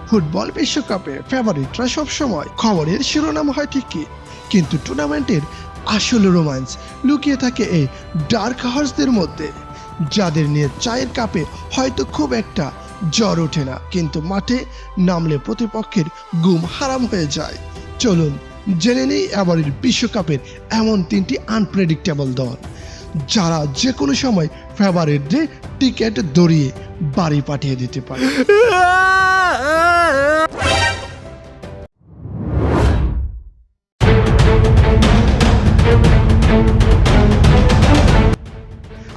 Football বিশ্বকাপে ফেভারিটরা সবসময় খবরের শিরোনাম হয় ঠিকই, কিন্তু টুর্নামেন্টের আসল রোমান্স লুকিয়ে থাকে এই ডার্ক হর্সদের মধ্যে, যাদের নিয়ে চায়ের কাপে হয়তো খুব একটা জ্বর ওঠে না, কিন্তু মাঠে নামলে প্রতিপক্ষের ঘুম হারাম হয়ে যায়। চলুন জেনে নেই এবারের বিশ্বকাপের এমন 3টি আনপ্রেডিক্টেবল দল, যারা যে কোনো সময় ফেভারিটদের টিকিট দড়িয়ে বাড়ি পাঠিয়ে দিতে পারে।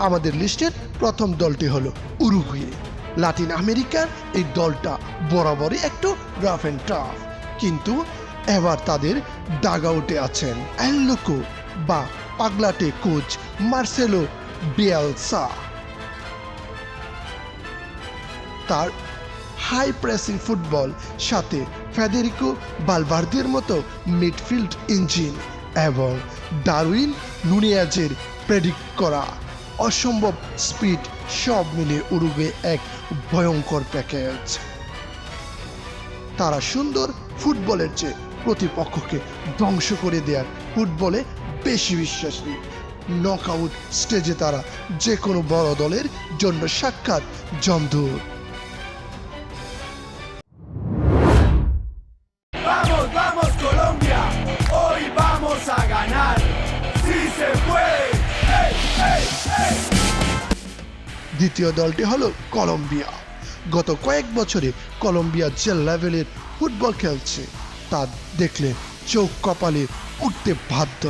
আমাদের লিস্টের প্রথম দলটি হলো উরুগুয়ে। লাতিন আমেরিকার এই দলটা বরাবরই একটু রাফ এন্ড টাফ, কিন্তু এবার তাদের ডাগআউটে আছেন এল লোকো বা পাগলাটে কোচ মার্সেলো বিয়েলসা। তার হাই প্রেসিং ফুটবল সাথে ফেদেরিকো ভালভার্দের মতো মিডফিল্ড ইঞ্জিন এবং ডারউইন নুনিয়েজের প্রেডিক্ট করা অসম্ভব স্পিড সব মিলিয়ে উরুগুয়ে এক ভয়ঙ্কর প্যাকেজ। তারা সুন্দর ফুটবলের চেয়ে প্রতিপক্ষকে ধ্বংস করে দেওয়ার ফুটবলে বেশি বিশ্বাসী। নকআউট স্টেজে তারা যে কোনো বড় দলের জন্য সাক্ষাৎ জমদূত। Vamos, vamos Colombia, hoy vamos a ganar, sí se puede, hey, hey, hey. দ্বিতীয় দলটি হলো কলম্বিয়া। গত কয়েক বছরে কলম্বিয়া যে লেভেলের ফুটবল খেলছে তা দেখলে চোখ কপালে উঠতে বাধ্য।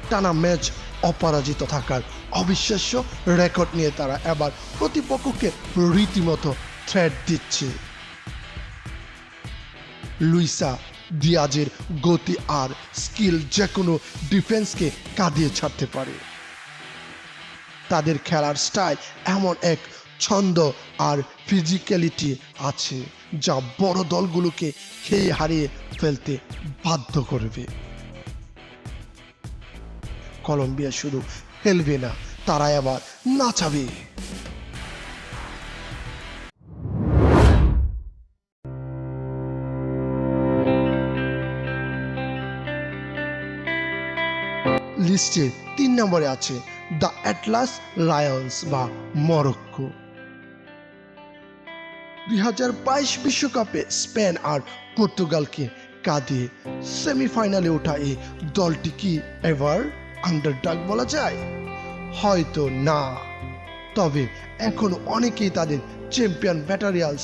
টানা ম্যাচ অপরাজিত থাকার অবিশ্বাস্য রেকর্ড নিয়ে তারা এবার প্রতিপক্ষকে রীতিমতো থ্রেট দিচ্ছে। লুইসা ডিয়াজের গতি আর স্কিল যে কোনো ডিফেন্সকে কাঁদিয়ে ছাড়তে পারে। তাদের খেলার স্টাইল এমন এক ছন্দ আর ফিজিক্যালিটি আছে যা বড় দলগুলোকে খেয়ে হারিয়ে ফেলতে বাধ্য করবে। কলম্বিয়া শুধু খেলবে না, তারা এবার নাচাবে। লিস্টে 3 নম্বরে আছে দ্য অ্যাটলাস লায়ন্স বা মরক্কো। 2022 বিশ্বকাপে স্পেন আর পর্তুগালকে কাঁদিয়ে সেমিফাইনালে ওঠা এই দলটি কি এভার আন্ডারডগ বলা যায়? হয়তো না, তবে এখন অনেকেই তাদের চ্যাম্পিয়ন ম্যাটেরিয়ালস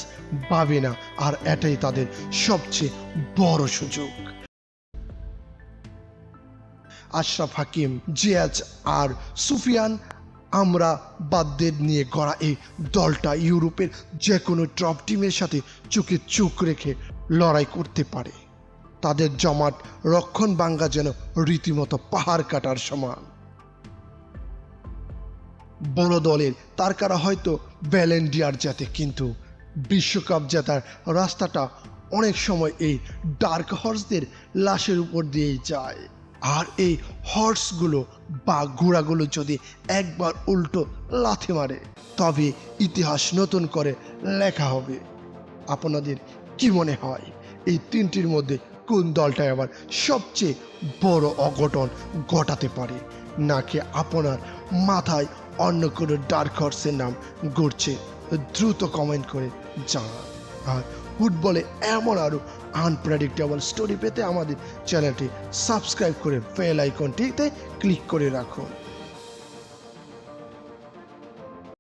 ভাবে না, আর এটাই তাদের সবচেয়ে বড় সুযোগ। আশরাফ হাকিম, জিয়াজ আর সুফিয়ান আমরাবাদের নিয়ে গড়া এই দলটা ইউরোপের যে কোনো টপ টিমের সাথে চোখে চোখ রেখে লড়াই করতে পারে। তাদের জমাট রক্ষণ ভাঙ্গা যেন রীতিমতো পাহাড় কাটার সমান। বড় দলের তারকারা হয়তো ব্যালন ডি'অর জেতে, কিন্তু বিশ্বকাপ জেতার রাস্তাটা অনেক সময় এই ডার্ক হর্সদের লাশের উপর দিয়েই যায়। আর এই হর্সগুলো বা ঘোড়াগুলো যদি একবার উল্টো লাথি মারে, তবে ইতিহাস নতুন করে লেখা হবে। আপনাদের কি মনে হয় এই 3টির মধ্যে কোন দলটা আবার সবচেয়ে বড় অঘটন ঘটাতে পারে? নাকি আপনার মাথায় অন্য কোনো ডার্ক হর্সের নাম ঘুরছে? দ্রুত কমেন্ট করে জানান। আর ফুটবলে এমন আরও আনপ্রেডিক্টেবল স্টোরি পেতে আমাদের চ্যানেলটি সাবস্ক্রাইব করে বেল আইকনটিতে ক্লিক করে রাখুন।